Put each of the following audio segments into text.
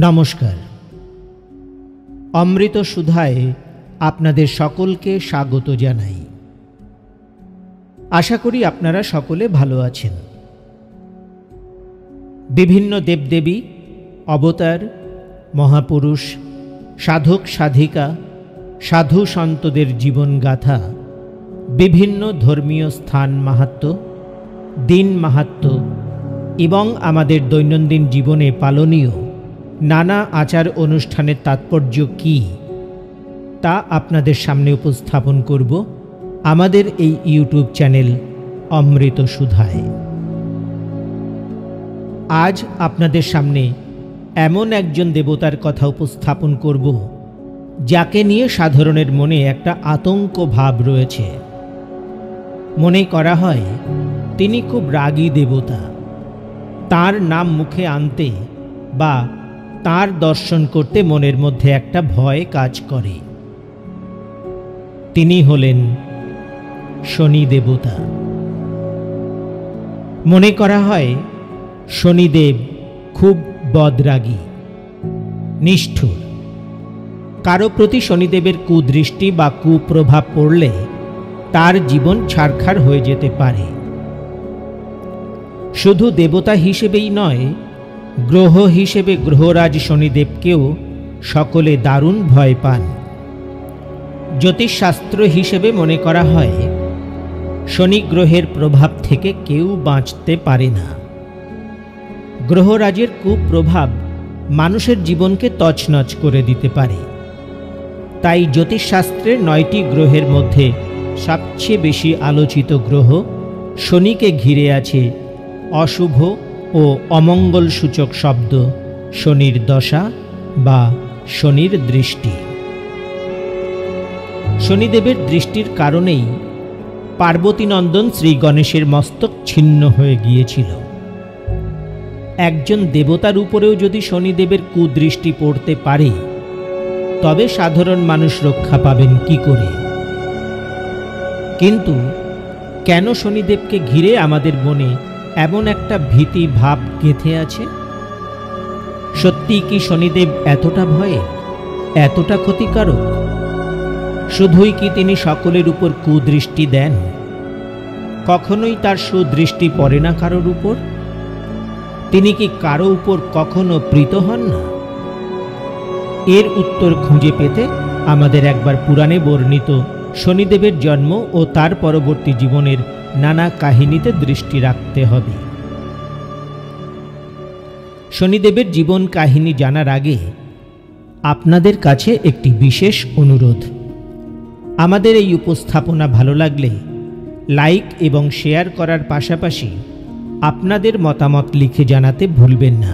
নমস্কার। অমৃত সুধায় আপনাদের সকলকে স্বাগত জানাই। আশা করি আপনারা সকলে ভালো আছেন। বিভিন্ন দেবদেবী, অবতার, মহাপুরুষ, সাধক সাধিকা, সাধু সন্তদের জীবনগাথা, বিভিন্ন ধর্মীয় স্থান মাহাত্ম্য, দিন মাহাত্ম্য এবং আমাদের দৈনন্দিন জীবনে পালনীয় নানা আচার অনুষ্ঠানের তাৎপর্য কী তা আপনাদের সামনে উপস্থাপন করব আমাদের এই ইউটিউব চ্যানেল অমৃত সুধায়। আজ আপনাদের সামনে এমন একজন দেবতার কথা উপস্থাপন করব যাকে নিয়ে সাধারণের মনে একটা আতঙ্ক ভাব রয়েছে। মনে করা হয় তিনি খুব রাগী দেবতা। তার নাম মুখে আনতে বা তার দর্শন করতে মনের মধ্যে একটা ভয় কাজ করে। তিনি হলেন শনি দেবতা। মনে করা হয় শনিদেব খুব বদরাগী, নিষ্ঠুর। কারো প্রতি শনিদেবের কুদৃষ্টি বা কুপ্রভাব পড়লে তার জীবন ছারখার হয়ে যেতে পারে। শুধু দেবতা হিসেবেই নয়, গ্রহ হিসেবে গ্রহরাজ শনিদেবকেও সকলে দারুণ ভয় পান। জ্যোতিষশাস্ত্র হিসেবে মনে করা হয় শনি গ্রহের প্রভাব থেকে কেউ বাঁচতে পারে না। গ্রহরাজের কুপ্রভাব মানুষের জীবনকে তছনছ করে দিতে পারে। তাই জ্যোতিষশাস্ত্রের 9টি গ্রহের মধ্যে সবচেয়ে বেশি আলোচিত গ্রহ শনিকে ঘিরে আছে অশুভ ও অমঙ্গল সূচক শব্দ শনির দশা বা শনির দৃষ্টি। শনিদেবের দৃষ্টির কারণেই পার্বতীনন্দন শ্রী গণেশের মস্তক ছিন্ন হয়ে গিয়েছিল। একজন দেবতার উপরেও যদি শনিদেবের কুদৃষ্টি পড়তে পারে, তবে সাধারণ মানুষ রক্ষা পাবেন কি করে? কিন্তু কেন শনিদেবকে ঘিরে আমাদের মনে এমন একটা ভীতি ভাব গেঁথে আছে? সত্যি কি শনিদেব এতটা ভয়ের, এতটা ক্ষতিকারক? শুধুই কি তিনি সকলের উপর কুদৃষ্টি দেন? কখনোই তার সুদৃষ্টি পড়ে না কারোর উপর? তিনি কি কারো উপর কখনো প্রীত হন না? এর উত্তর খুঁজে পেতে আমাদের একবার পুরাণে বর্ণিত শনিদেবের জন্ম ও তার পরবর্তী জীবনের নানা কাহিনীতে দৃষ্টি রাখতে হবে। শনিদেবের জীবন কাহিনী জানার আগে আপনাদের কাছে একটি বিশেষ অনুরোধ। আমাদের এই উপস্থাপনা ভালো লাগলে লাইক এবং শেয়ার করার পাশাপাশি আপনাদের মতামত লিখে জানাতে ভুলবেন না।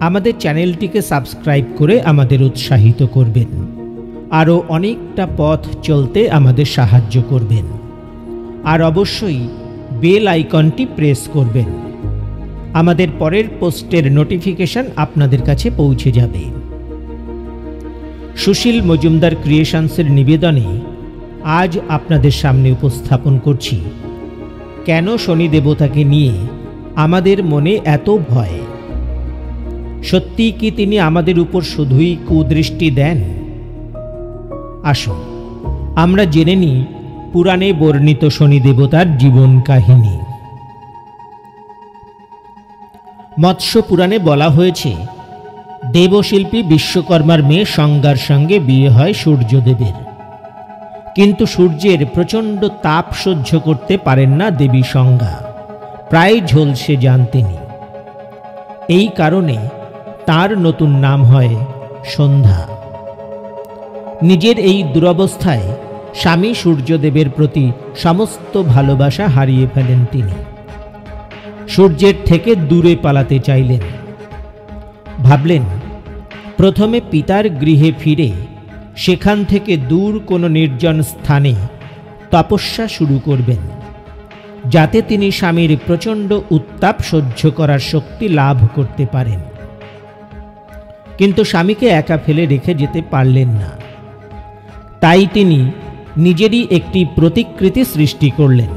আমাদের চ্যানেলটিকে সাবস্ক্রাইব করে আমাদের উৎসাহিত করবেন। আরও অনেকটা পথ চলতে আমাদের সাহায্য করবেন। আর অবশ্যই বেল আইকনটি প্রেস করবেন। আমাদের পরের পোস্টের নোটিফিকেশন আপনাদের কাছে পৌঁছে যাবে। সুশীল মজুমদার ক্রিয়েশনসের নিবেদনে আজ আপনাদের সামনে উপস্থাপন করছি কেন শনি দেবতাকে নিয়ে আমাদের মনে এত ভয়। সত্যি কি তিনি আমাদের উপর শুধুই কুদৃষ্টি দেন? আসুন আমরা জেনে নিই পুরাণে বর্ণিত শনি দেবতার জীবন কাহিনী। মৎস্য পুরাণে বলা হয়েছে, দেবশিল্পী বিশ্বকর্মার মেয়ে সংজ্ঞার সঙ্গে বিয়ে হয় সূর্যদেবের। কিন্তু সূর্যের প্রচণ্ড তাপ সহ্য করতে পারেন না দেবী সংজ্ঞা, প্রায় ঝলসে যান তিনি। এই কারণে তার নতুন নাম হয় সন্ধ্যা। নিজের এই দুরবস্থায় স্বামী সূর্যদেবের প্রতি সমস্ত ভালোবাসা হারিয়ে ফেলেন তিনি। সূর্যের থেকে দূরে পালাতে চাইলেন। ভাবলেন প্রথমে পিতার গৃহে ফিরে সেখান থেকে দূর কোনো নির্জন স্থানে তপস্যা শুরু করবেন, যাতে তিনি স্বামীর প্রচণ্ড উত্তাপ সহ্য করার শক্তি লাভ করতে পারেন। কিন্তু স্বামীকে একা ফেলে রেখে যেতে পারলেন না। তাই তিনি নিজেরই একটি প্রতিকৃতি সৃষ্টি করলেন।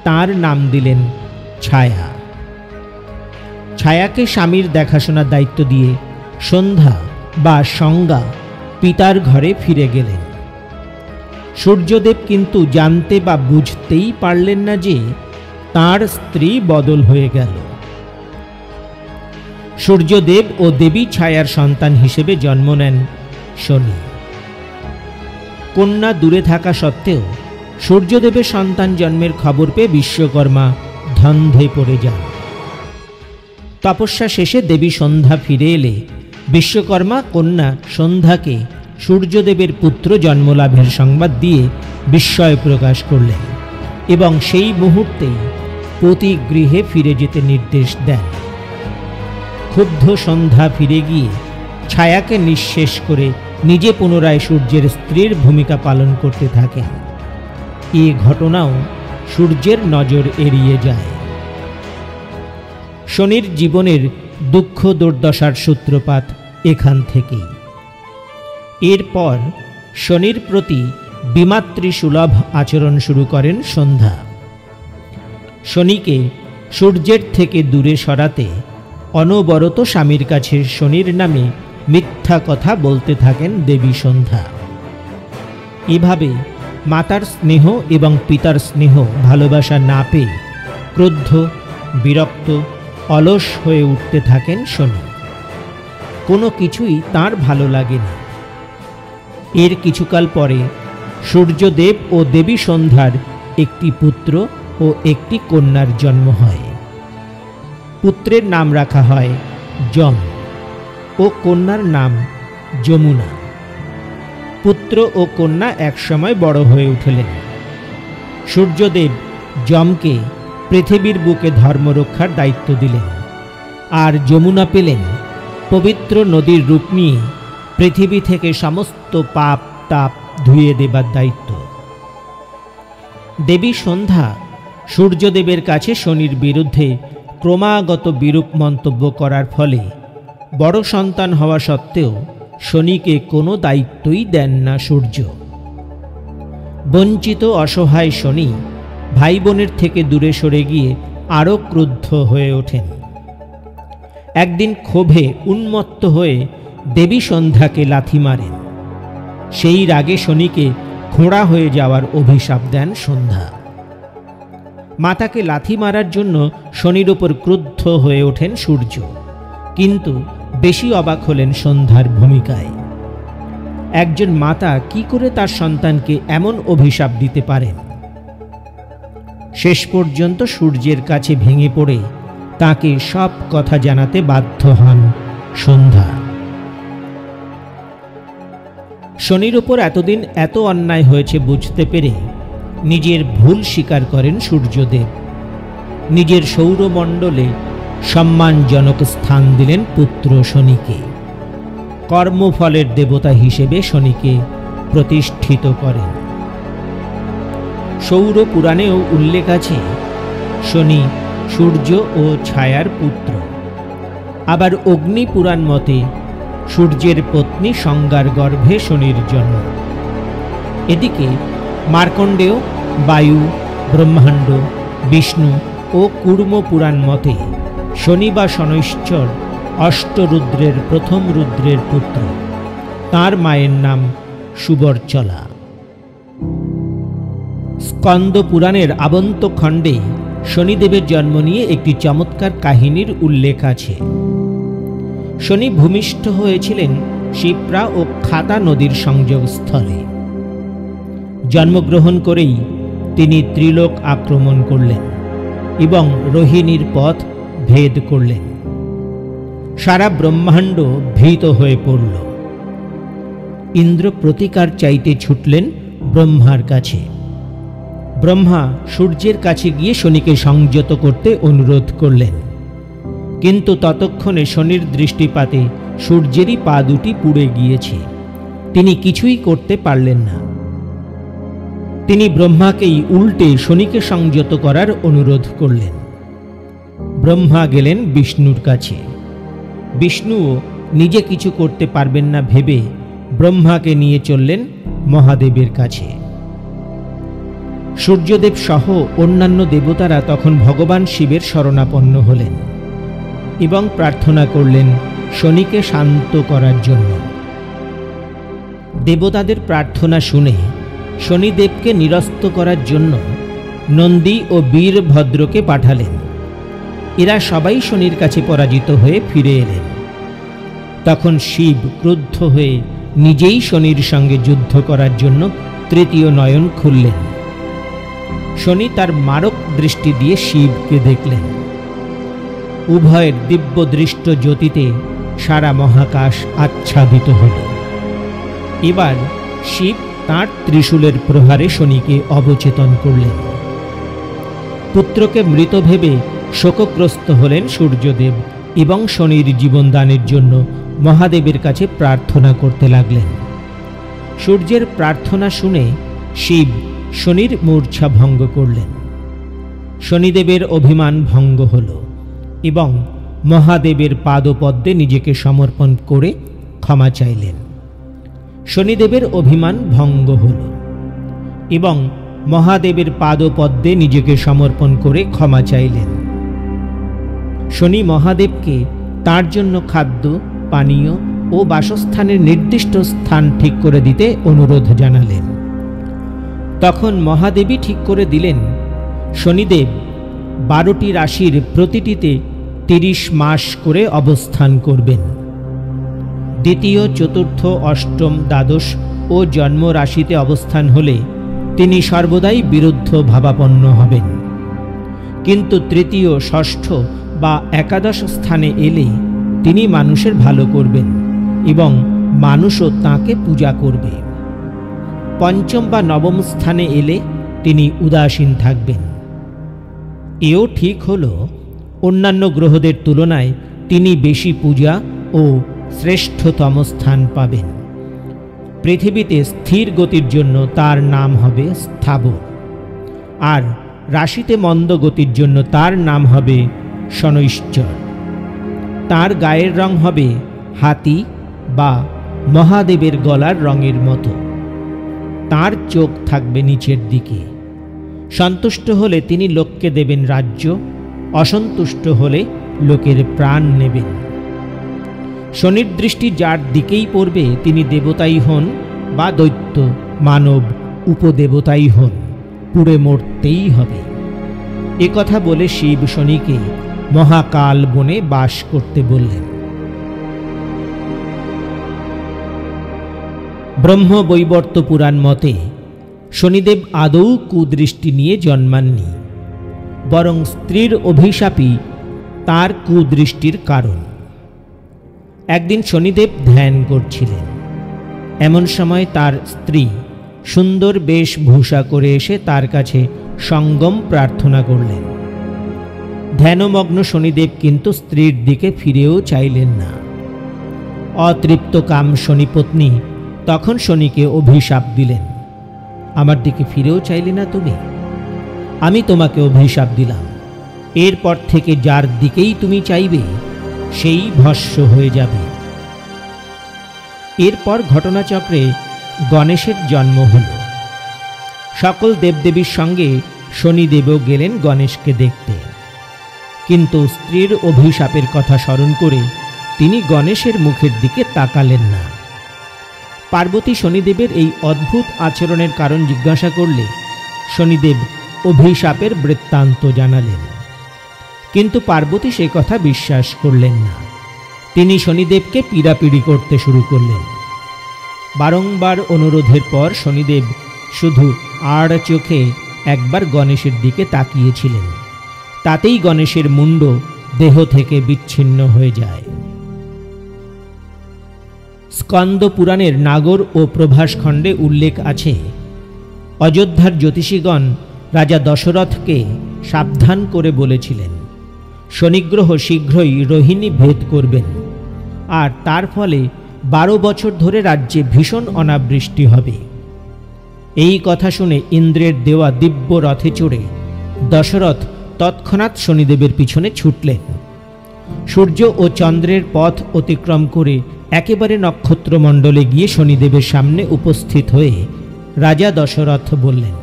তার নাম দিলেন ছায়া। ছায়াকে স্বামীর দেখাশোনার দায়িত্ব দিয়ে সন্ধ্যা বা সংজ্ঞা পিতার ঘরে ফিরে গেলেন। সূর্যদেব কিন্তু জানতে বা বুঝতেই পারলেন না যে তাঁর স্ত্রী বদল হয়ে গেল। সূর্যদেব ও দেবী ছায়ার সন্তান হিসেবে জন্ম নেন শনি। কন্যা দূরে থাকা সত্ত্বেও সূর্যদেবের সন্তান জন্মের খবর পেয়ে বিশ্বকর্মা ধন্ধে পড়ে যান। তপস্যা শেষে দেবী সন্ধ্যা ফিরে এলে বিশ্বকর্মা কন্যা সন্ধ্যাকে সূর্যদেবের পুত্র জন্মলাভের সংবাদ দিয়ে বিস্ময় প্রকাশ করলেন এবং সেই মুহূর্তেই প্রতি গৃহে ফিরে যেতে নির্দেশ দেন। ক্ষুব্ধ সন্ধ্যা ফিরে গিয়ে ছায়াকে নিঃশেষ করে নিজে পুনরায় সূর্যের স্ত্রীর ভূমিকা পালন করতে থাকেন। এ ঘটনাও সূর্যের নজর এড়িয়ে যায়। শনির জীবনের দুঃখ দুর্দশার সূত্রপাত এখান থেকেই। এরপর শনির প্রতি বিমাতৃসুলভ আচরণ শুরু করেন সন্ধ্যা। শনিকে সূর্যের থেকে দূরে সরাতে অনবরত স্বামীর কাছে শনির নামে মিথ্যা কথা বলতে থাকেন দেবী সন্ধ্যা। এভাবে মাতার স্নেহ এবং পিতার স্নেহ ভালোবাসা না পেয়ে ক্রুদ্ধ, বিরক্ত, অলস হয়ে উঠতে থাকেন শনি। কোনো কিছুই তাঁর ভালো লাগে না। এর কিছুকাল পরে সূর্যদেব ও দেবী সন্ধ্যার একটি পুত্র ও একটি কন্যার জন্ম হয়। পুত্রের নাম রাখা হয় যম ও কন্যার নাম যমুনা। পুত্র ও কন্যা একসময় বড় হয়ে উঠলেন। সূর্যদেব যমকে পৃথিবীর বুকে ধর্ম রক্ষার দায়িত্ব দিলেন, আর যমুনা পেলেন পবিত্র নদীর রূপ নিয়ে পৃথিবী থেকে সমস্ত পাপ তাপ ধুয়ে দেবার দায়িত্ব। দেবী সন্ধ্যা সূর্যদেবের কাছে শনির বিরুদ্ধে ক্রমাগত বিরূপ মন্তব্য করার ফলে বড় সন্তান হওয়া সত্ত্বেও শনিকে কোনো দায়িত্বই দেন না সূর্য। বঞ্চিত অসহায় শনি ভাই বোনের থেকে দূরে সরে গিয়ে আরও ক্রুদ্ধ হয়ে ওঠেন। একদিন ক্ষোভে উন্মত্ত হয়ে দেবী সন্ধ্যাকে লাথি মারেন। সেই রাগে শনিকে খোঁড়া হয়ে যাওয়ার অভিশাপ দেন সন্ধ্যা। মাতাকে লাথি মারার জন্য শনির ওপর ক্রুদ্ধ হয়ে ওঠেন সূর্য, কিন্তু বেশি অবাক হলেন সন্ধ্যার ভূমিকায়। একজন মাতা কি করে তার সন্তানকে এমন অভিশাপ দিতে পারেন? শেষ পর্যন্ত সূর্যের কাছে ভেঙে পড়ে তাকে সব কথা জানাতে বাধ্য হন সন্ধ্যা। শনির ওপর এতদিন এত অন্যায় হয়েছে বুঝতে পেরে নিজের ভুল স্বীকার করেন সূর্যদেব। নিজের সৌরমণ্ডলে সম্মানজনক স্থান দিলেন পুত্র শনিকে। কর্মফলের দেবতা হিসেবে শনিকে প্রতিষ্ঠিত করেন। সৌর পুরাণেও উল্লেখ আছে শনি সূর্য ও ছায়ার পুত্র। আবার অগ্নি পুরাণ মতে সূর্যের পত্নী সংজ্ঞার গর্ভে শনির জন্ম। এদিকে মার্কণ্ডেয়, বায়ু, ব্রহ্মাণ্ড, বিষ্ণু ও কূর্ম পুরাণ মতে শনি বা শনৈশ্চর অষ্টরুদ্রের প্রথম রুদ্রের পুত্র। তাঁর মায়ের নাম সুবর্চলা। স্কন্দ পুরাণের আবন্ত খণ্ডে শনিদেবের জন্ম নিয়ে একটি চমৎকার কাহিনীর উল্লেখ আছে। শনি ভূমিষ্ঠ হয়েছিলেন শিপ্রা ও খাতা নদীর সংযোগস্থলে। জন্মগ্রহণ করেই তিনি ত্রিলোক আক্রমণ করলেন এবং রোহিণীর পথ ভেদ করলেন। সারা ব্রহ্মাণ্ড ভীত হয়ে পড়ল। ইন্দ্র প্রতিকার চাইতে ছুটলেন ব্রহ্মার কাছে। ব্রহ্মা সূর্যের কাছে গিয়ে শনিকে সংযত করতে অনুরোধ করলেন, কিন্তু ততক্ষণে শনির দৃষ্টিপাতে সূর্যেরই পা দুটি পুড়ে গিয়েছে। তিনি কিছুই করতে পারলেন না। তিনি ব্রহ্মাকেই উল্টে শনিকে সংযত করার অনুরোধ করলেন। ব্রহ্মা গেলেন বিষ্ণুর কাছে। বিষ্ণুও নিজে কিছু করতে পারবেন না ভেবে ব্রহ্মাকে নিয়ে চললেন মহাদেবের কাছে। সূর্যদেব সহ অন্যান্য দেবতারা তখন ভগবান শিবের শরণাপন্ন হলেন। এবং প্রার্থনা করলেন শনিকে শান্ত করার জন্য। দেবতাদের প্রার্থনা শুনে শনিদেবকে নিরস্ত করার জন্য নন্দী ও বীরভদ্রকে পাঠালেন। এরা সবাই শনির কাছে পরাজিত হয়ে ফিরে এলেন। তখন শিব ক্রুদ্ধ হয়ে নিজেই শনির সঙ্গে যুদ্ধ করার জন্য তৃতীয় নয়ন খুললেন। শনি তার মারক দৃষ্টি দিয়ে শিবকে দেখলেন। উভয়ের দিব্য দৃষ্ট জ্যোতিতে সারা মহাকাশ আচ্ছাদিত হল। এবার শিব তাঁর ত্রিশূলের প্রহারে শনিকে অবচেতন করলেন। পুত্রকে মৃত ভেবে শোকগ্রস্ত হলেন সূর্যদেব এবং শনির জীবনদানের জন্য মহাদেবের কাছে প্রার্থনা করতে লাগলেন। সূর্যের প্রার্থনা শুনে শিব শনির মূর্ছা ভঙ্গ করলেন। শনিদেবের অভিমান ভঙ্গ হল এবং মহাদেবের পাদপদ্মে নিজেকে সমর্পণ করে ক্ষমা চাইলেন। শনিদেবের অভিমান ভঙ্গ হল এবং মহাদেবের পাদপদ্মে নিজেকে সমর্পণ করে ক্ষমা চাইলেন। শনি মহাদেবকে তার জন্য খাদ্য, পানীয় ও বাসস্থানের নির্দিষ্ট স্থান ঠিক করে দিতে অনুরোধ জানালেন। তখন মহাদেবী ঠিক করে দিলেন শনিদেব 12টি রাশির প্রতিটিতে 30 মাস করে অবস্থান করবেন। দ্বিতীয়, চতুর্থ, অষ্টম, দ্বাদশ ও জন্ম রাশিতে অবস্থান হলে তিনি সর্বদাই বিরুদ্ধ ভাবাপন্ন হবেন, কিন্তু তৃতীয়, ষষ্ঠ বা একাদশ স্থানে এলে তিনি মানুষের ভালো করবেন এবং মানুষও তাঁকে পূজা করবে। পঞ্চম বা নবম স্থানে এলে তিনি উদাসীন থাকবেন। এও ঠিক হল অন্যান্য গ্রহদের তুলনায় তিনি বেশি পূজা ও শ্রেষ্ঠতম স্থান পাবেন। পৃথিবীতে স্থির গতির জন্য তার নাম হবে স্থাবর, আর রাশিতে মন্দ গতির জন্য তার নাম হবে শনৈশ্চর। তার গায়ের রং হবে হাতি বা মহাদেবের গলার রঙের মতো। তার চোখ থাকবে নিচের দিকে। সন্তুষ্ট হলে তিনি লোককে দেবেন রাজ্য, অসন্তুষ্ট হলে লোকের প্রাণ নেবেন। শনির দৃষ্টি যার দিকেই পড়বে তিনি দেবতাই হন বা দৈত্য, মানব, উপদেবতাই হন, পুড়ে মরতেই হবে। এ কথা বলে শিব শনিকে মহাকাল বনে বাস করতে বললেন। ব্রহ্মবৈবর্ত পুরাণ মতে শনিদেব আদৌ কুদৃষ্টি নিয়ে জন্মাননি, বরং স্ত্রীর অভিশাপই তার কুদৃষ্টির কারণ। একদিন শনিদেব ধ্যান করছিলেন। এমন সময় তার স্ত্রী সুন্দর বেশভূষা করে এসে তার কাছে সঙ্গম প্রার্থনা করলেন। ধ্যানমগ্ন শনিদেব কিন্তু স্ত্রীর দিকে ফিরেও চাইলেন না। অতৃপ্ত কাম শনিপত্নী তখন শনিকে অভিশাপ দিলেন, আমার দিকে ফিরেও চাইলে না তুমি, আমি তোমাকে অভিশাপ দিলাম, এরপর থেকে যার দিকেই তুমি চাইবে সেই ভস্ম হয়ে যাবে। এরপর ঘটনাচক্রে গণেশের জন্ম হল। সকল দেবদেবীর সঙ্গে শনিদেবও গেলেন গণেশকে দেখতে, কিন্তু স্ত্রীর অভিশাপের কথা স্মরণ করে তিনি গণেশের মুখের দিকে তাকালেন না। পার্বতী শনিদেবের এই অদ্ভুত আচরণের কারণ জিজ্ঞাসা করলে শনিদেব অভিশাপের বৃত্তান্ত জানালেন, কিন্তু পার্বতী সে কথা বিশ্বাস করলেন না। তিনি শনিদেবকে পীড়াপিড়ি করতে শুরু করলেন। বারংবার অনুরোধের পর শনিদেব শুধু আড় চোখে একবার গণেশের দিকে তাকিয়েছিলেন, তাতেই গণেশের মুণ্ড দেহ থেকে বিচ্ছিন্ন হয়ে যায়। স্কন্দ পুরাণের নাগর ও প্রভাস খণ্ডে উল্লেখ আছে, অযোধ্যার জ্যোতিষীগণ রাজা দশরথকে সাবধান করে বলেছিলেন শনিগ্রহ শীঘ্রই রোহিণী ভেদ করবেন, আর তার ফলে 12 বছর ধরে রাজ্যে ভীষণ অনাবৃষ্টি হবে। এই কথা শুনে ইন্দ্রের দেওয়া দিব্য রথে চড়ে দশরথ তৎক্ষণাৎ শনিদেবের পিছনে ছুটলেন। সূর্য ও চন্দ্রের পথ অতিক্রম করে একেবারে নক্ষত্রমণ্ডলে গিয়ে শনিদেবের সামনে উপস্থিত হয়ে রাজা দশরথ বললেন,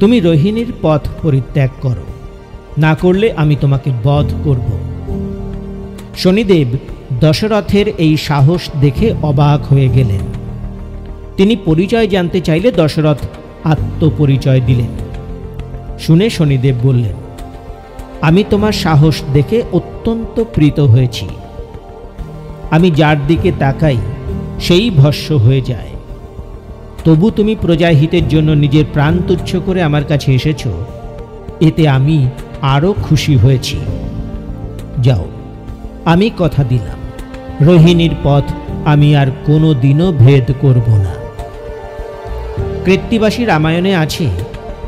তুমি রোহিণীর পথ পরিত্যাগ করো, না করলে আমি তোমাকে বধ করব। শনিদেব দশরথের এই সাহস দেখে অবাক হয়ে গেলেন। তিনি পরিচয় জানতে চাইলে দশরথ আত্মপরিচয় দিলেন। শুনে শনিদেব বললেন, আমি তোমার সাহস দেখে অত্যন্ত প্রীত হয়েছি। আমি যার দিকে তাকাই সেই ভস্ম হয়ে যায়। তবু তুমি প্রজাহিতের জন্য নিজের প্রাণ তুচ্ছ করে আমার কাছে এসেছ, এতে আমি আরও খুশি হয়েছি। যাও, আমি কথা দিলাম, রোহিণীর পথ আমি আর কোনো দিনও ভেদ করব না। কৃত্তিবাসী রামায়ণে আছে,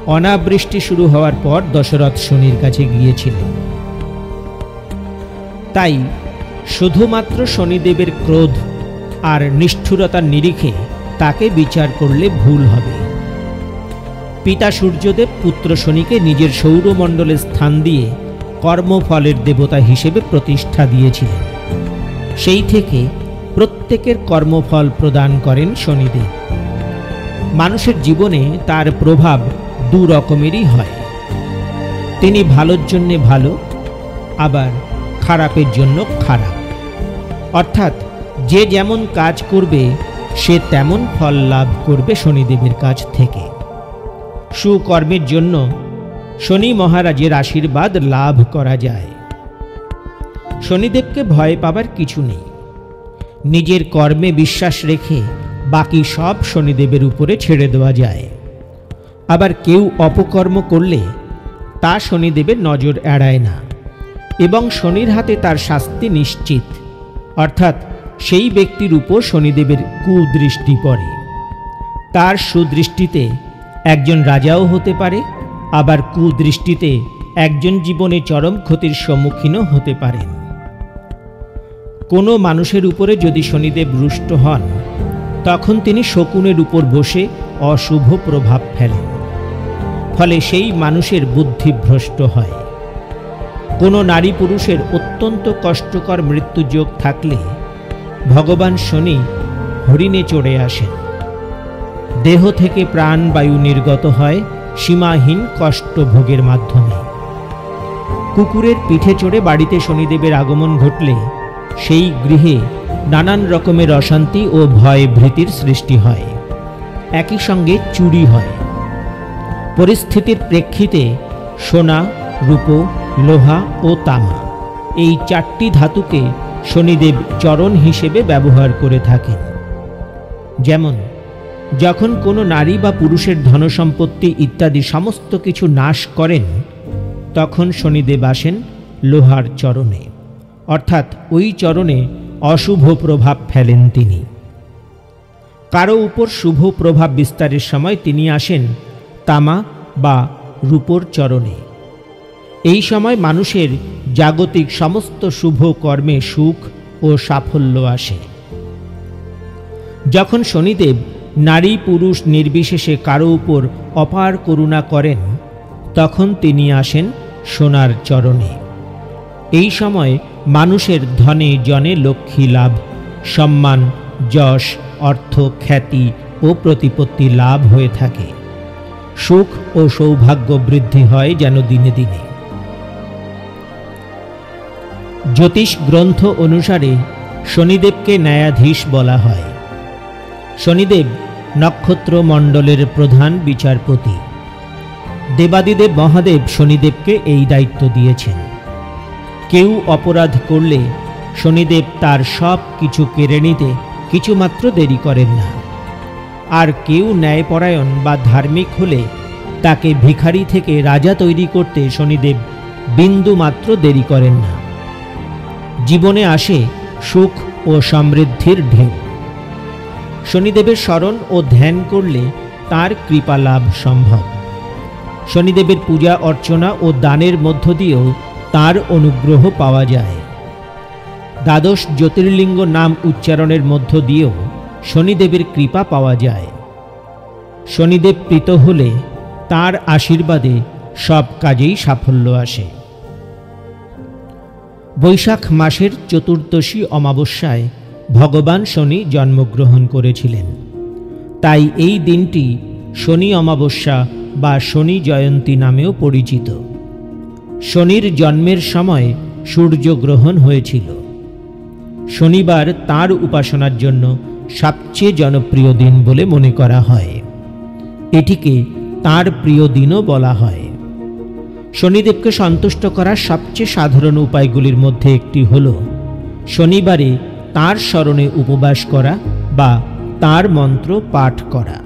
অনাবৃষ্টি শুরু হওয়ার পর দশরথ শনির কাছে গিয়েছিলেন। তাই শুধুমাত্র শনিদেবের ক্রোধ আর নিষ্ঠুরতার নিরিখে তাকে বিচার করলে ভুল হবে। পিতা সূর্যদেব পুত্র শনিকে নিজের সৌরমণ্ডলে স্থান দিয়ে কর্মফলের দেবতা হিসেবে প্রতিষ্ঠা দিয়েছিলেন। সেই থেকে প্রত্যেকের কর্মফল প্রদান করেন শনিদেব। মানুষের জীবনে তার প্রভাব দু রকমেরই হয়। তিনি ভালোর জন্য ভালো, আবার খারাপের জন্য খারাপ। অর্থাৎ যে যেমন কাজ করবে সে তেমন ফল লাভ করবে শনিদেবের কাছ থেকে। সুকর্মের জন্য শনি মহারাজের আশীর্বাদ লাভ করা যায়। শনিদেবকে ভয় পাবার কিছু নেই। নিজের কর্মে বিশ্বাস রেখে বাকি সব শনিদেবের উপরে ছেড়ে দেওয়া যায়। আবার কেউ অপকর্ম করলে তা শনিদেবের নজর এড়ায় না, এবং শনির হাতে তার শাস্তি নিশ্চিত। অর্থাৎ সেই ব্যক্তির উপর শনিদেবের কুদৃষ্টি পড়ে। তার সুদৃষ্টিতে একজন রাজাও হতে পারে, আবার কুদৃষ্টিতে একজন জীবনে চরম ক্ষতির সম্মুখীনও হতে পারেন। কোনো মানুষের উপরে যদি শনিদেব রুষ্ট হন, তখন তিনি শকুনের উপর বসে অশুভ প্রভাব ফেলেন। ফলে সেই মানুষের বুদ্ধিভ্রষ্ট হয়। কোনো নারী পুরুষের অত্যন্ত কষ্টকর মৃত্যুযোগ থাকলে ভগবান শনি হরিণে চড়ে আসেন। দেহ থেকে প্রাণবায়ু নির্গত হয় সীমাহীন কষ্ট ভোগের মাধ্যমে। কুকুরের পিঠে চড়ে বাড়িতে শনিদেবের আগমন ঘটলে সেই গৃহে নানান রকমের অশান্তি ও ভয় ভীতির সৃষ্টি হয়। একই সঙ্গে চুরি হয়। পরিস্থিতির প্রেক্ষিতে সোনা, রূপ, লোহা ও তামা এই চারটি ধাতুকে শনিদেব চরণ হিসেবে ব্যবহার করে থাকেন। যেমন যখন কোনো নারী বা পুরুষের ধনসম্পত্তি ইত্যাদি সমস্ত কিছু নাশ করেন, তখন শনিদেব আসেন লোহার চরণে, অর্থাৎ ওই চরণে অশুভ প্রভাব ফেলেন তিনি। কারো উপর শুভ প্রভাব বিস্তারের সময় তিনি আসেন তামা বা রূপোর চরণে। এই সময় মানুষের জাগতিক সমস্ত শুভ কর্মে সুখ ও সাফল্য আসে। যখন শনিদেব নারী পুরুষ নির্বিশেষে কারো উপর অপার করুণা করেন, তখন তিনি আসেন সোনার চরণে। এই সময় মানুষের ধনে জনে লক্ষ্মী লাভ, সম্মান, যশ, অর্থ, খ্যাতি ও প্রতিপত্তি লাভ হয়ে থাকে। সুখ ও সৌভাগ্য বৃদ্ধি হয় যেন দিনে দিনে। জ্যোতিষ গ্রন্থ অনুসারে শনিদেবকে ন্যায়াধীশ বলা হয়। শনিদেব নক্ষত্র মণ্ডলের প্রধান বিচারপতি। দেবাদিদেব মহাদেব শনিদেবকে এই দায়িত্ব দিয়েছেন। কেউ অপরাধ করলে শনিদেব তার সব কিছু কেড়ে নিতে কিছুমাত্র দেরি করেন না। আর কেউ ন্যায়পরায়ণ বা ধার্মিক হলে তাকে ভিখারি থেকে রাজা তৈরি করতে শনিদেব বিন্দু মাত্র দেরি করেন না। জীবনে আসে সুখ ও সমৃদ্ধির ঢেউ। শনিদেবের স্মরণ ও ধ্যান করলে তার কৃপা লাভ সম্ভব। শনিদেবের পূজা অর্চনা ও দানের মধ্য দিয়েও তার অনুগ্রহ পাওয়া যায়। দ্বাদশ জ্যোতির্লিঙ্গ নাম উচ্চারণের মধ্য দিয়েও শনিদেবের কৃপা পাওয়া যায়। শনিদেব প্রীত হলে তার আশীর্বাদে সব কাজেই সাফল্য আসে। বৈশাখ মাসের চতুর্দশী অমাবস্যায় ভগবান শনি জন্মগ্রহণ করেছিলেন। তাই এই দিনটি শনি অমাবস্যা বা শনি জয়ন্তী নামেও পরিচিত। শনির জন্মের সময় সূর্যগ্রহণ হয়েছিল। শনিবার তাঁর উপাসনার জন্য সবচেয়ে জনপ্রিয় দিন বলে মনে করা হয়। এটিকে তাঁর প্রিয় দিনও বলা হয়। শনিদেবকে সন্তুষ্ট করার সবচেয়ে সাধারণ উপায়গুলির মধ্যে একটি হল শনিবারে তাঁর স্মরণে উপবাস করা বা তাঁর মন্ত্র পাঠ করা।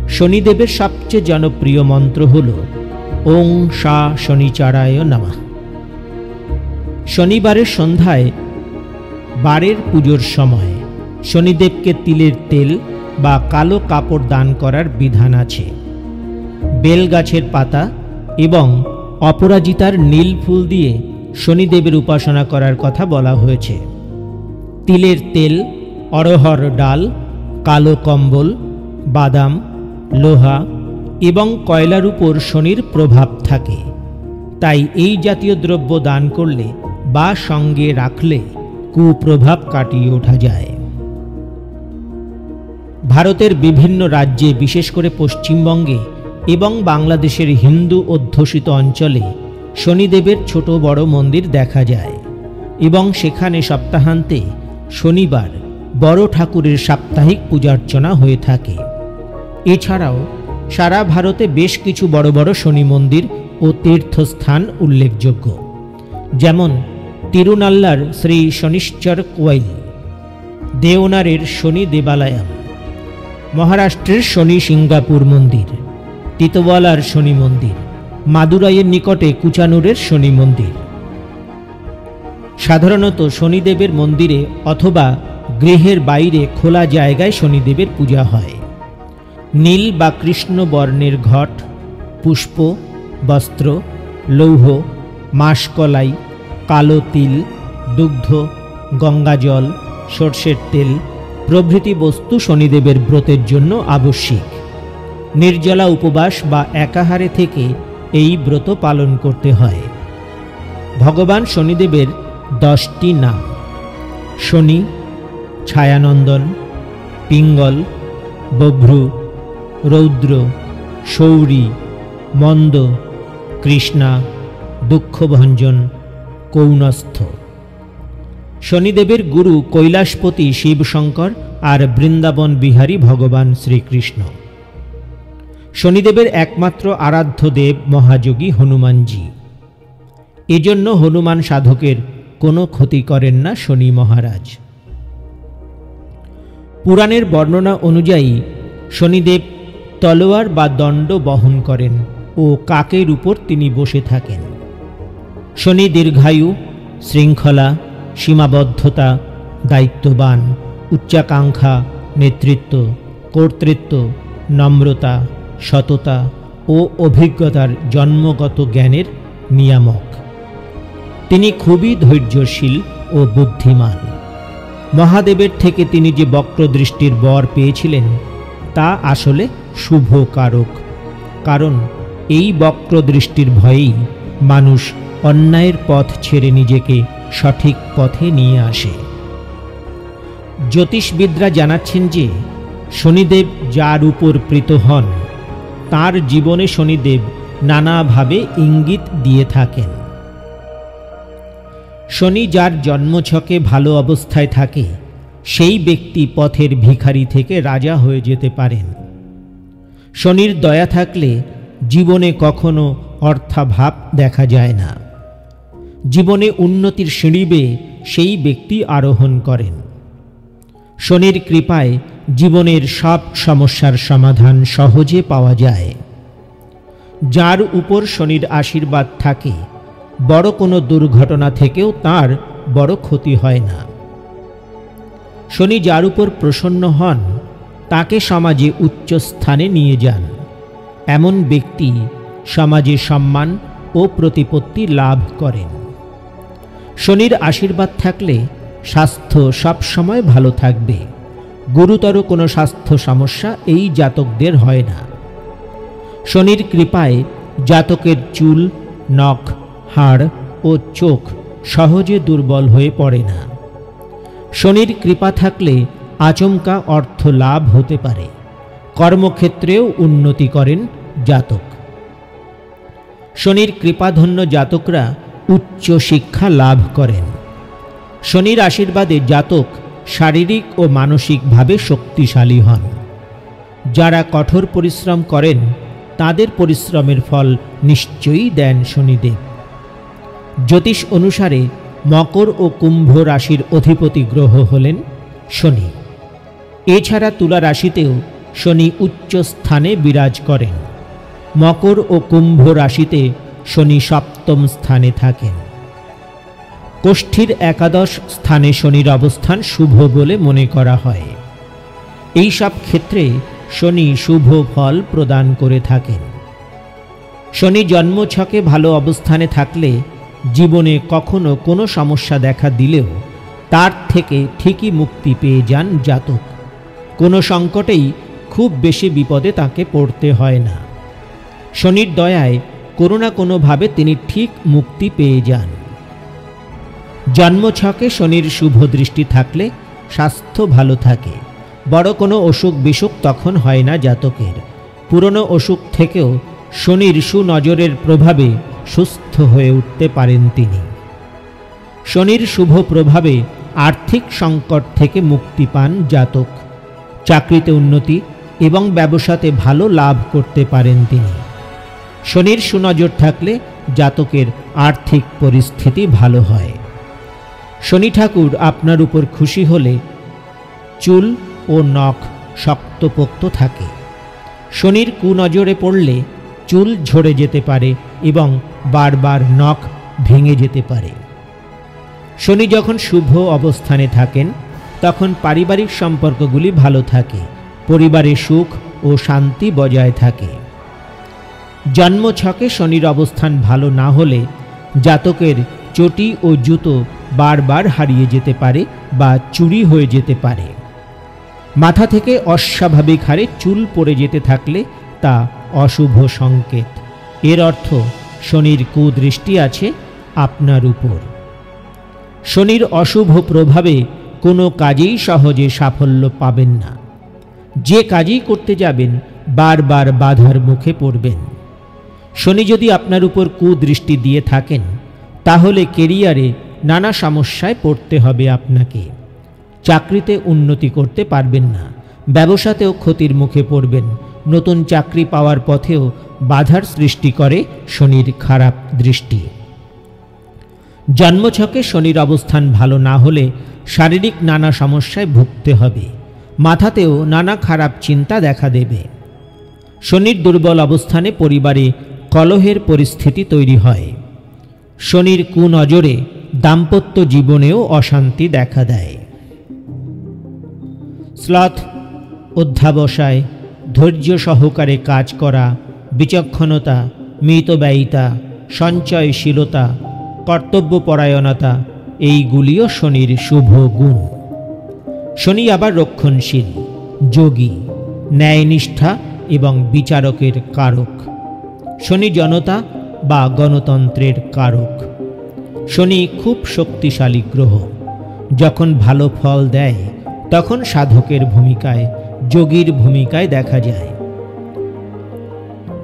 শনিদেবের সবচেয়ে জনপ্রিয় মন্ত্র হল ওং সা শনিচারায় নমঃ। শনিবারের সন্ধ্যায় বারের পুজোর সময় শনিদেবকে তিলের তেল বা কালো কাপড় দান করার বিধান আছে। বেল গাছের পাতা এবং অপরাজিতার নীল ফুল দিয়ে শনিদেবের উপাসনা করার কথা বলা হয়েছে। তিলের তেল, অড়হর ডাল, কালো কম্বল, বাদাম, লোহা এবং কয়লার উপর শনির প্রভাব থাকে, তাই এই জাতীয় দ্রব্য দান করলে বা সঙ্গে রাখলে কুপ্রভাব কাটিয়ে ওঠা যায়। ভারতের বিভিন্ন রাজ্যে, বিশেষ করে পশ্চিমবঙ্গে এবং বাংলাদেশের হিন্দু অধ্যুষিত অঞ্চলে শনিদেবের ছোট বড় মন্দির দেখা যায় এবং সেখানে সপ্তাহান্তে শনিবার বড় ঠাকুরের সাপ্তাহিক পূজার্চনা হয়ে থাকে। এছাড়াও সারা ভারতে বেশ কিছু বড় বড় শনি মন্দির ও তীর্থস্থান উল্লেখযোগ্য, যেমন তিরুনাল্লার শ্রী শনিশ্চর কোয়েল, দেওনারের শনি দেবালয়াম, মহারাষ্ট্রের শনি সিঙ্গাপুর মন্দির, তিতওয়ালার শনি মন্দির, মাদুরাইয়ের নিকটে কুচানুরের শনি মন্দির। সাধারণত শনিদেবের মন্দিরে অথবা গৃহের বাইরে খোলা জায়গায় শনিদেবের পূজা হয়। নীল বা কৃষ্ণ বর্ণের ঘট, পুষ্প, বস্ত্র, লৌহ, মাসকলাই, কালো তিল, দুগ্ধ, গঙ্গাজল, সর্ষের তেল প্রভৃতি বস্তু শনিদেবের ব্রতের জন্য আবশ্যিক। নির্জলা উপবাস বা একাহারে থেকে এই ব্রত পালন করতে হয়। ভগবান শনিদেবের 10টি নাম: শনি, ছায়ানন্দন, পিঙ্গল, বভ্রু, রৌদ্র, শৌরী, মন্দ, কৃষ্ণা, দুঃখভঞ্জন, কৌনস্থ। শনিদেবের গুরু কৈলাসপতি শিবশঙ্কর আর বৃন্দাবন বিহারী ভগবান শ্রীকৃষ্ণ। শনিদেবের একমাত্র আরাধ্য দেব মহাযোগী হনুমানজি। এজন্য হনুমান সাধকের কোনো ক্ষতি করেন না শনি মহারাজ। পুরাণের বর্ণনা অনুযায়ী শনিদেব তলোয়ার বা দণ্ড বহন করেন ও কাকের উপর তিনি বসে থাকেন। শনি দীর্ঘায়ু, শৃঙ্খলা, সীমাবদ্ধতা, দায়িত্ববান, উচ্চাকাঙ্ক্ষা, নেতৃত্ব, কর্তৃত্ব, নম্রতা, সততা ও অভিজ্ঞতার জন্মগত জ্ঞানের নিয়ামক। তিনি খুবই ধৈর্যশীল ও বুদ্ধিমান। মহাদেবের থেকে তিনি যে বক্রদৃষ্টির বর পেয়েছিলেন তা আসলে শুভ কারক, কারণ এই বক্রদৃষ্টির ভয়েই মানুষ অন্যায়ের পথ ছেড়ে নিজেকে সঠিক পথে নিয়ে আসে। জ্যোতিষবিদরা জানাচ্ছেন যে শনিদেব যার উপর প্রীত হন তার জীবনে শনিদেব নানাভাবে ইঙ্গিত দিয়ে থাকেন। শনি যার জন্মছকে ভালো অবস্থায় থাকে সেই ব্যক্তি পথের ভিখারি থেকে রাজা হয়ে যেতে পারেন। শনির দয়া থাকলে জীবনে কখনো অর্থাভাব দেখা যায় না। জীবনে উন্নতির সিঁড়ি বেয়ে সেই ব্যক্তি আরোহণ করেন। শনির কৃপায় জীবনের সব সমস্যার সমাধান সহজে পাওয়া যায়। যার উপর শনির আশীর্বাদ থাকে বড় কোনো দুর্ঘটনা থেকেও তার বড় ক্ষতি হয় না। শনি যার উপর প্রসন্ন হন তাকে সমাজে উচ্চ স্থানে নিয়ে যান। এমন ব্যক্তি সমাজে সম্মান ও প্রতিপত্তি লাভ করেন। শনির আশীর্বাদ থাকলে স্বাস্থ্য সবসময় ভালো থাকবে। গুরুতর কোনো স্বাস্থ্য সমস্যা এই জাতকদের হয় না। শনির কৃপায় জাতকের চুল, নখ, হাড় ও চোখ সহজে দুর্বল হয়ে পড়ে না। শনির কৃপা থাকলে আচমকা অর্থ লাভ হতে পারে। কর্মক্ষেত্রেও উন্নতি করেন জাতক। শনির কৃপাধন্য জাতকরা উচ্চ শিক্ষা লাভ করেন। শনির আশীর্বাদে জাতক শারীরিক ও মানসিকভাবে শক্তিশালী হন। যারা কঠোর পরিশ্রম করেন তাদের পরিশ্রমের ফল নিশ্চয়ই দেন শনিদেব। জ্যোতিষ অনুসারে মকর ও কুম্ভ রাশির অধিপতি গ্রহ হলেন শনি। এছাড়া তুলা রাশিতেও শনি উচ্চ স্থানে বিরাজ করেন। মকর ও কুম্ভ রাশিতে শনি সপ্তম স্থানে থাকেন। কোষ্ঠীর একাদশ স্থানে শনির অবস্থান শুভ বলে মনে করা হয়। এই সব ক্ষেত্রে শনি শুভ ফল প্রদান করে থাকেন। শনি জন্মছকে ভালো অবস্থানে থাকলে জীবনে কখনো কোনো সমস্যা দেখা দিলেও তার থেকে ঠিকই মুক্তি পেয়ে যান জাতক। কোনো সংকটেই খুব বেশি বিপদে তাকে পড়তে হয় না। শনির দয়ায় কোনো না কোনোভাবে তিনি ঠিক মুক্তি পেয়ে যান। জন্মছকে শনির শুভ দৃষ্টি থাকলে স্বাস্থ্য ভালো থাকে। বড় কোনো অসুখ বিসুখ তখন হয় না জাতকের। পুরনো অসুখ থেকেও শনির সুনজরের প্রভাবে সুস্থ হয়ে উঠতে পারেন তিনি। শনির শুভ প্রভাবে আর্থিক সংকট থেকে মুক্তি পান জাতক। চাকরিতে উন্নতি এবং ব্যবসাতে ভালো লাভ করতে পারেন তিনি। শনির সুনজর থাকলে জাতকের আর্থিক পরিস্থিতি ভালো হয়। শনি ঠাকুর আপনার উপর খুশি হলে চুল ও নখ শক্তপোক্ত থাকে। শনির কুনজরে পড়লে চুল ঝরে যেতে পারে এবং বারবার নখ ভেঙে যেতে পারে। শনি যখন শুভ অবস্থানে থাকেন তখন পারিবারিক সম্পর্কগুলি ভালো থাকে, পরিবারে সুখ ও শান্তি বজায় থাকে। জন্মছকে শনির অবস্থান ভালো না হলে জাতকের চটি ও জুতো বারবার হারিয়ে যেতে পারে বা চুরি হয়ে যেতে পারে। মাথা থেকে অস্বাভাবিক হারে চুল পড়ে যেতে থাকলে তা অশুভ সংকেত। এর অর্থ শনির কুদৃষ্টি আছে আপনার উপর। শনির অশুভ প্রভাবে কোনো কাজেই সহজে সাফল্য পাবেন না। যে কাজই করতে যাবেন বারবার বাধার মুখে পড়বেন। শনি যদি আপনার উপর কুদৃষ্টি দিয়ে থাকেন তাহলে কেরিয়ারে নানা সমস্যায় পড়তে হবে আপনাকে। চাকরিতে উন্নতি করতে পারবেন না, ব্যবসাতেও ক্ষতির মুখে পড়বেন। নতুন চাকরি পাওয়ার পথেও বাধার সৃষ্টি করে শনির খারাপ দৃষ্টি। জন্মছকে শনির অবস্থান ভালো না হলে শারীরিক নানা সমস্যায় ভুগতে হবে। মাথাতেও নানা খারাপ চিন্তা দেখা দেবে। শনির দুর্বল অবস্থানে পরিবারে কলহের পরিস্থিতি তৈরি হয়। শনির কুনজরে দাম্পত্য জীবনেও অশান্তি দেখা দেয়। স্লথ, অধ্যাবসায়, ধৈর্য সহকারে কাজ করা, বিচক্ষণতা, মিতব্যয়িতা, সঞ্চয়শীলতা, কর্তব্যপরায়ণতা এইগুলিও শনির শুভ গুণ। শনি আবার রক্ষণশীল, যোগী, ন্যায়নিষ্ঠা এবং বিচারকের কারক। শনি জনতা বা গণতন্ত্রের কারক। শনি খুব শক্তিশালী গ্রহ। যখন ভালো ফল দেয় তখন সাধকের ভূমিকায়, যোগীর ভূমিকায় দেখা যায়।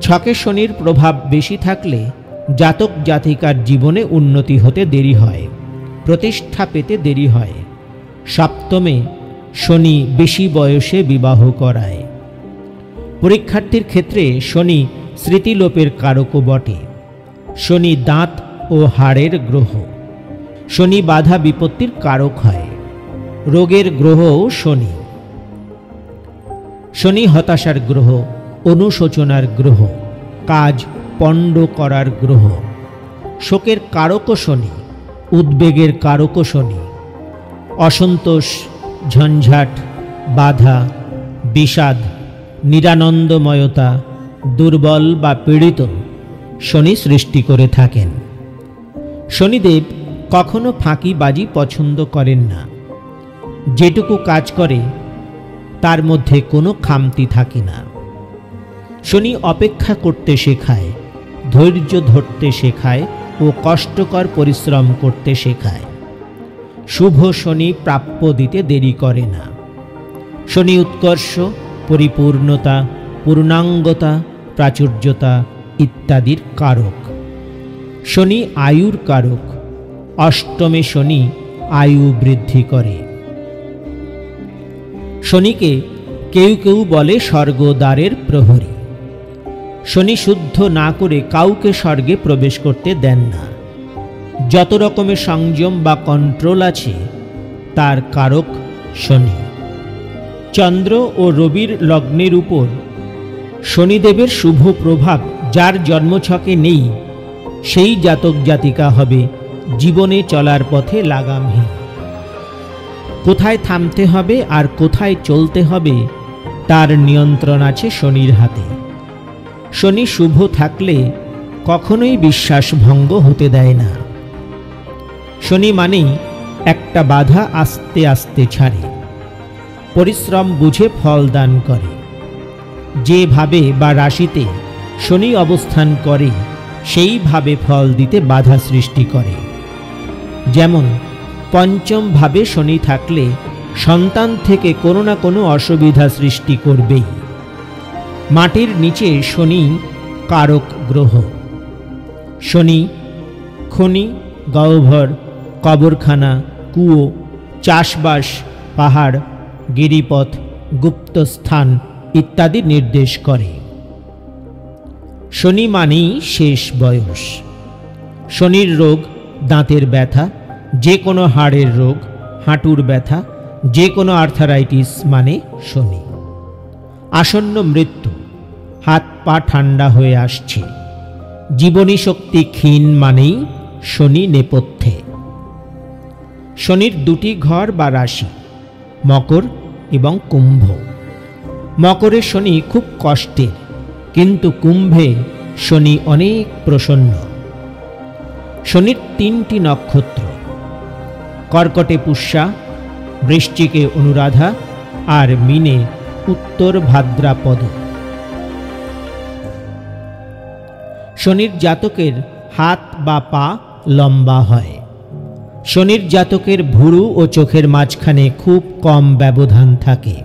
ছকে শনির প্রভাব বেশি থাকলে জাতক জাতিকার জীবনে উন্নতি হতে দেরি হয়, প্রতিষ্ঠা পেতে দেরি হয়। সপ্তমে শনি বেশি বয়সে বিবাহ করায়। পরীক্ষার্থীর ক্ষেত্রে শনি স্মৃতিলোপের কারকও বটে। শনি দাঁত ও হাড়ের গ্রহ। শনি বাধা বিপত্তির কারক হয়। রোগের গ্রহও শনি। শনি হতাশার গ্রহ, অনুশোচনার গ্রহ, কাজ পণ্ড করার গ্রহ। শোকের কারকও শনি, উদ্বেগের কারকও শনি। অসন্তোষ, ঝঞ্ঝাট, বাধা, বিষাদ, নিরানন্দময়তা, দুর্বল বা পীড়িত শনি সৃষ্টি করে থাকেন। শনিদেব কখনো ফাঁকিবাজি পছন্দ করেন না। যেটুকু কাজ করে তার মধ্যে কোনো খামতি থাকে না। শনি অপেক্ষা করতে শেখায়, ধৈর্য ধরতে শেখায় ও কষ্টকর পরিশ্রম করতে শেখায়। শুভ শনি প্রাপ্য দিতে দেরি করে না। শনি উৎকর্ষ, পরিপূর্ণতা, পূর্ণাঙ্গতা, প্রাচুর্যতা ইত্যাদির কারক। শনি আয়ুর কারক। অষ্টমে শনি আয়ু বৃদ্ধি করে। শনিকে কেউ কেউ বলে স্বর্গদ্বারের প্রহরী। শনি শুদ্ধ না করে কাউকে স্বর্গে প্রবেশ করতে দেন না। যত রকমের সংযম বা কন্ট্রোল আছে তার কারক শনি। চন্দ্র ও রবির লগ্নের উপর শনিদেবের শুভ প্রভাব যার জন্মছকে নেই, সেই জাতক জাতিকা হবে জীবনে চলার পথে লাগামহীন। কোথায় থামতে হবে আর কোথায় চলতে হবে তার নিয়ন্ত্রণ আছে শনির হাতে। শনি শুভ থাকলে কখনোই বিশ্বাস ভঙ্গ হতে দেয় না। শনি মানেই একটা বাধা আস্তে আস্তে ছাড়ে, পরিশ্রম বুঝে ফল দান করে। যেভাবে বা রাশিতে শনি অবস্থান করে সেইভাবে ফল দিতে বাধা সৃষ্টি করে। যেমন পঞ্চম ভাবে শনি থাকলে সন্তান থেকে কোনো না কোনো অসুবিধা সৃষ্টি করবেই। মাটির নিচে শনি কারক গ্রহ। শনি খনি, গহ্বর, কবরখানা, কুয়ো, চাষবাস, পাহাড়, গিরিপথ, গুপ্তস্থান ইত্যাদি নির্দেশ করে। শনি মানেই শেষ বয়স। শনির রোগ দাঁতের ব্যথা, যে কোনো হাড়ের রোগ, হাঁটুর ব্যথা, যে কোনো আর্থারাইটিস মানে শনি। আসন্ন মৃত্যু, হাত পা ঠান্ডা হয়ে আসছে, জীবনী শক্তি ক্ষীণ মানেই শনি নেপথ্যে। শনির দুটি ঘর বা রাশি মকর এবং কুম্ভ। মকরে শনি খুব কষ্টের, কিন্তু কুম্ভে শনি অনেক প্রসন্ন। শনির তিনটি নক্ষত্র, কর্কটে পুষ্যা, বৃশ্চিকে অনুরাধা আর মীনে উত্তর ভাদ্রাপদ। শনির জাতকের হাত বা পা লম্বা হয়। শনির জাতকের ভুরু ও চোখের মাঝখানে খুব কম ব্যবধান থাকে।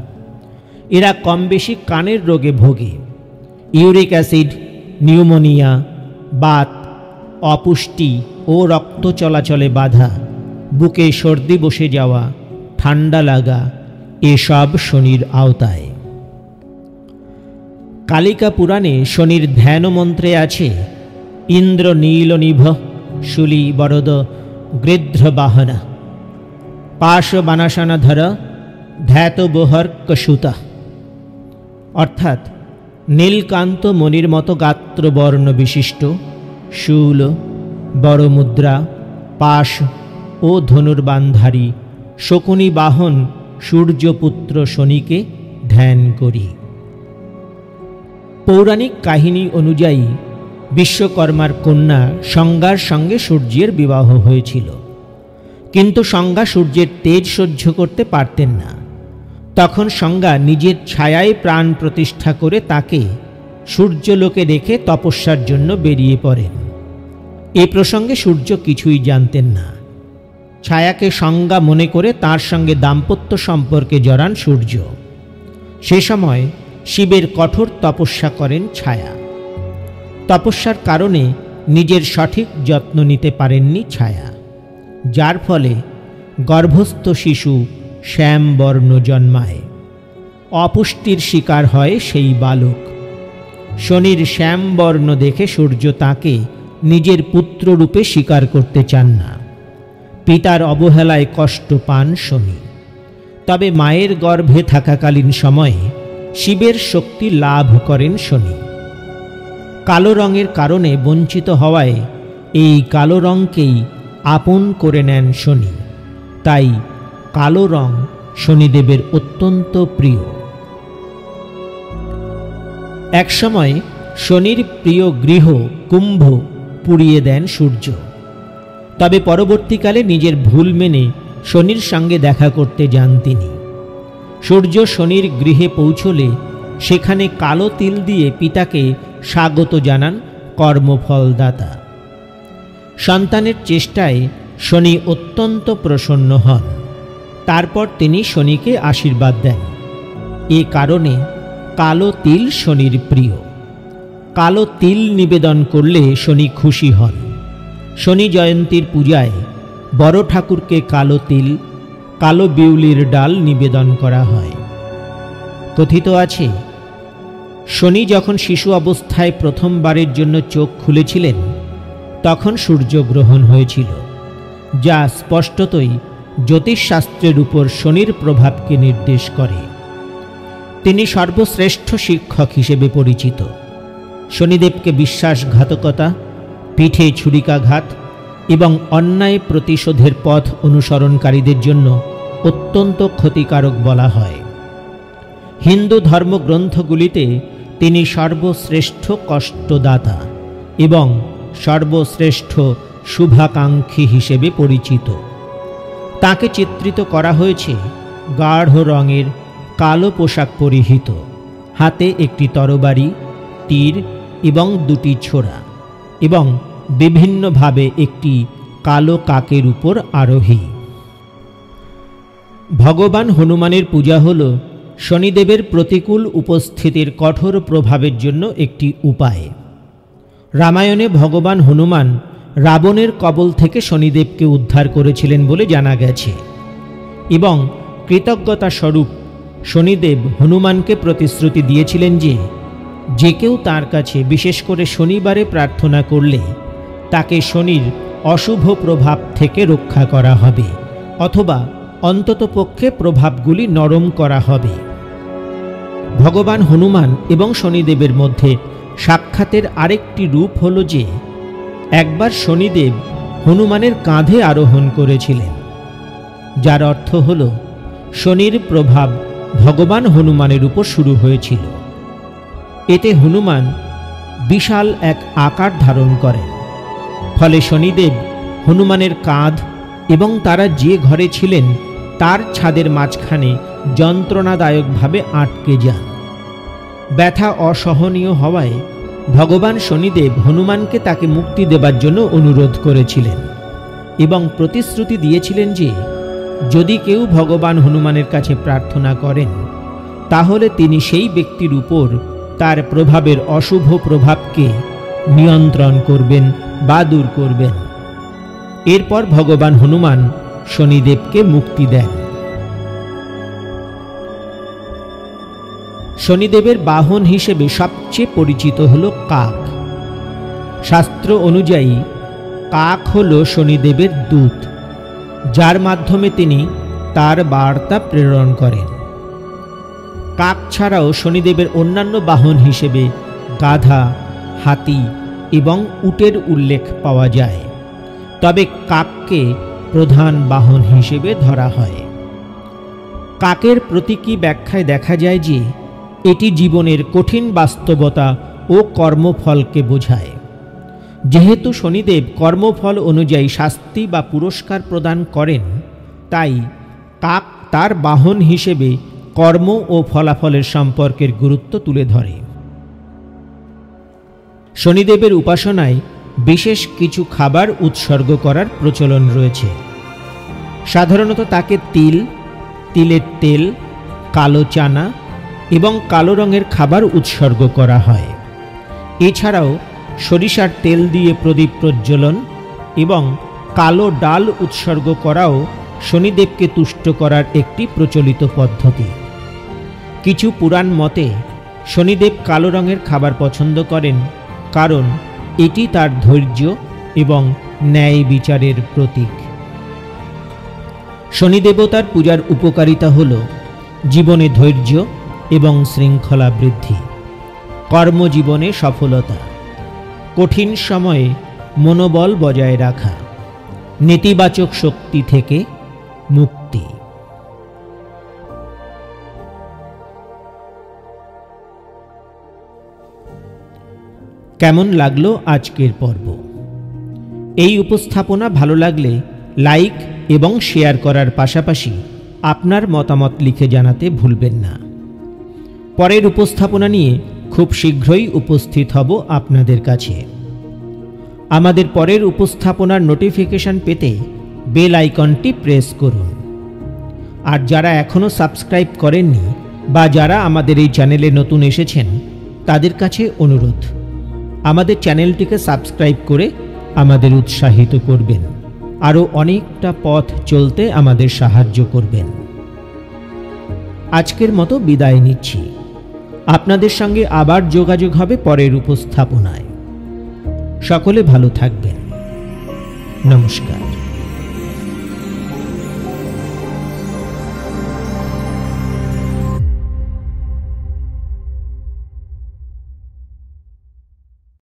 এরা কম বেশি কানের রোগে ভোগে। ইউরিক অ্যাসিড, নিউমোনিয়া, বাত, অপুষ্টি ও রক্ত চলাচলে বাধা, বুকে সর্দি বসে যাওয়া, ঠান্ডা লাগা এসব শনির আওতায়। কালিকা পুরাণে শনির ধ্যান মন্ত্রে আছে ইন্দ্র নীলনিভ শূলী বরদ গৃধ্র বাহনা পাশ বানাসানাধর ধ্যাত বহর্কসুতা। অর্থাৎ নীলকান্ত মণির মতো গাত্রবর্ণ বিশিষ্ট, শূল, বড় মুদ্রা, পাশ ও ধনুর্বাণধারী শকুনি বাহন সূর্যপুত্র শনিকে ধ্যান করি। পৌরাণিক কাহিনী অনুযায়ী বিশ্বকর্মার কন্যা সংজ্ঞার সঙ্গে সূর্যের বিবাহ হয়েছিল, কিন্তু সংজ্ঞা সূর্যের তেজ সহ্য করতে পারতেন না। তখন সংজ্ঞা নিজের ছায়ায় প্রাণ প্রতিষ্ঠা করে তাকে সূর্যলোকে রেখে তপস্যার জন্য বেরিয়ে পড়েন। এ প্রসঙ্গে সূর্য কিছুই জানতেন না। ছায়াকে সংজ্ঞা মনে করে তার সঙ্গে দাম্পত্য সম্পর্কে জড়ান সূর্য। সে সময় শিবের কঠোর তপস্যা করেন ছায়া। তপস্যার কারণে নিজের সঠিক যত্ন নিতে পারেননি ছায়া, যার ফলে গর্ভস্থ শিশু শ্যামবর্ণ জন্মায়। অপুষ্টির শিকার হয় সেই বালক। শনির শ্যামবর্ণ দেখে সূর্য তাকে নিজের পুত্ররূপে স্বীকার করতে চান না। পিতার অবহেলায় কষ্ট পান শনি। তবে মায়ের গর্ভে থাকাকালীন সময়ে শিবের শক্তি লাভ করেন শনি। কালো রঙের কারণে বঞ্চিত হওয়ায় এই কালো রঙকেই আপন করে নেন শনি। তাই কালো রং শনিদেবের অত্যন্ত প্রিয়। একসময় শনির প্রিয় গৃহ কুম্ভ পুড়িয়ে দেন সূর্য। তবে পরবর্তীকালে নিজের ভুল মেনে শনির সঙ্গে দেখা করতে যান তিনি। সূর্য শনির গৃহে পৌঁছলে সেখানে কালো তিল দিয়ে পিতাকে স্বাগত জানান কর্মফলদাতা। সন্তানের চেষ্টায় শনি অত্যন্ত প্রসন্ন হন। তারপর তিনি শনিকে আশীর্বাদ দেন। এ কারণে কালো তিল শনির প্রিয়। কালো তিল নিবেদন করলে শনি খুশি হন। শনি জয়ন্তীর পূজায় বড় ঠাকুরকে কালো তিল, কালো বিউলির ডাল নিবেদন করা হয়। কথিত আছে, শনি যখন শিশু অবস্থায় প্রথমবারের জন্য চোখ খুলেছিলেন তখন সূর্যগ্রহণ হয়েছিল, যা স্পষ্টতই জ্যোতিষশাস্ত্রের উপর শনির প্রভাবকে নির্দেশ করে। তিনি সর্বশ্রেষ্ঠ শিক্ষক হিসেবে পরিচিত। শনিদেবকে বিশ্বাসঘাতকতা, পিঠে ছুরিকাঘাত এবং অন্যায় প্রতিশোধের পথ অনুসরণকারীদের জন্য অত্যন্ত ক্ষতিকারক বলা হয়। হিন্দু ধর্মগ্রন্থগুলিতে তিনি সর্বশ্রেষ্ঠ কষ্টদাতা এবং সর্বশ্রেষ্ঠ শুভাকাঙ্ক্ষী হিসেবে পরিচিত। তাকে চিত্রিত করা হয়েছে গাঢ় রঙের কালো পোশাক পরিহিত, হাতে একটি তরবারি, তীর এবং দুটি ছোরা, এবং বিভিন্নভাবে একটি কালো কাকের উপর আরোহী। ভগবান হনুমানের পূজা হল শনিদেবের প্রতিকূল উপস্থিতির কঠোর প্রভাবের জন্য একটি উপায়। রামায়ণে ভগবান হনুমান রাবণের কবল থেকে শনিদেবকে উদ্ধার করেছিলেন বলে জানা গেছে, এবং কৃতজ্ঞতা স্বরূপ শনিদেব হনুমানকে প্রতিশ্রুতি দিয়েছিলেন যে কেউ তার কাছে বিশেষ করে শনিবারে প্রার্থনা করলে তাকে শনির অশুভ প্রভাব থেকে রক্ষা করা হবে, অথবা অন্ততপক্ষে প্রভাবগুলি নরম করা হবে। ভগবান হনুমান এবং শনিদেবের মধ্যে সাক্ষাতের আরেকটি রূপ হল যে একবার শনিদেব হনুমানের কাঁধে আরোহণ করেছিলেন, যার অর্থ হল শনির প্রভাব ভগবান হনুমানের উপর শুরু হয়েছিল। এতে হনুমান বিশাল এক আকার ধারণ করেন, ফলে শনিদেব হনুমানের কাঁধ এবং তারা যে ঘরে ছিলেন তার ছাদের মাঝখানে যন্ত্রণাদায়কভাবে আটকে যান। ব্যথা অসহনীয় হওয়ায় ভগবান শনিদেব হনুমানকে তাকে মুক্তি দেবার জন্য অনুরোধ করেছিলেন এবং প্রতিশ্রুতি দিয়েছিলেন যে যদি কেউ ভগবান হনুমানের কাছে প্রার্থনা করেন তাহলে তিনি সেই ব্যক্তির উপর তার প্রভাবের অশুভ প্রভাবকে নিয়ন্ত্রণ করবেন বা দূর করবেন। এরপর ভগবান হনুমান শনিদেবকে মুক্তি দেন। শনিদেবের বাহন হিসেবে সবচেয়ে পরিচিত হল কাক। শাস্ত্র অনুযায়ী কাক হল শনিদেবের দূত, যার মাধ্যমে তিনি তার বার্তা প্রেরণ করেন। কাক ছাড়াও শনিদেবের অন্যান্য বাহন হিসেবে গাধা, হাতি এবং উটের উল্লেখ পাওয়া যায়, তবে কাককে প্রধান বাহন হিসেবে ধরা হয়। কাকের প্রতীকী ব্যাখ্যায় দেখা যায় যে এটি জীবনের কঠিন বাস্তবতা ও কর্মফলকে বোঝায়। যেহেতু শনিদেব কর্মফল অনুযায়ী শাস্তি বা পুরস্কার প্রদান করেন, তাই কাক তার বাহন হিসেবে কর্ম ও ফলাফলের সম্পর্কের গুরুত্ব তুলে ধরে। শনিদেবের উপাসনায় বিশেষ কিছু খাবার উৎসর্গ করার প্রচলন রয়েছে। সাধারণত তাকে তিল, তিলের তেল, কালো চানা এবং কালো রঙের খাবার উৎসর্গ করা হয়। এছাড়াও সরিষার তেল দিয়ে প্রদীপ প্রজ্বলন এবং কালো ডাল উৎসর্গ করাও শনিদেবকে তুষ্ট করার একটি প্রচলিত পদ্ধতি। কিছু পুরাণ মতে শনিদেব কালো রঙের খাবার পছন্দ করেন, কারণ এটি তার ধৈর্য এবং ন্যায় বিচারের প্রতীক। শনিদেবতার পূজার উপকারিতা হল জীবনে ধৈর্য এবং শৃঙ্খলা বৃদ্ধি, কর্মজীবনে সফলতা, কঠিন সময়ে মনোবল বজায় রাখা, নেতিবাচক শক্তি থেকে মুক্তি। কেমন লাগলো আজকের পর্ব? এই উপস্থাপনা ভালো লাগলে লাইক এবং শেয়ার করার পাশাপাশি আপনার মতামত লিখে জানাতে ভুলবেন না। পরের উপস্থাপনা নিয়ে খুব শীঘ্রই উপস্থিত হব আপনাদের কাছে। আমাদের পরের উপস্থাপনার নোটিফিকেশন পেতে বেল আইকনটি প্রেস করুন। আর যারা এখনও সাবস্ক্রাইব করেননি বা যারা আমাদের এই চ্যানেলে নতুন এসেছেন তাদের কাছে অনুরোধ, আমাদের চ্যানেলটিকে সাবস্ক্রাইব করে আমাদের উৎসাহিত করবেন। আরও অনেকটা পথ চলতে আমাদের সাহায্য করবেন। আজকের মতো বিদায় নিচ্ছি। আপনাদের সঙ্গে আবার যোগাযোগ হবে পরের উপস্থাপনায়। সকলে ভালো থাকবেন। নমস্কার।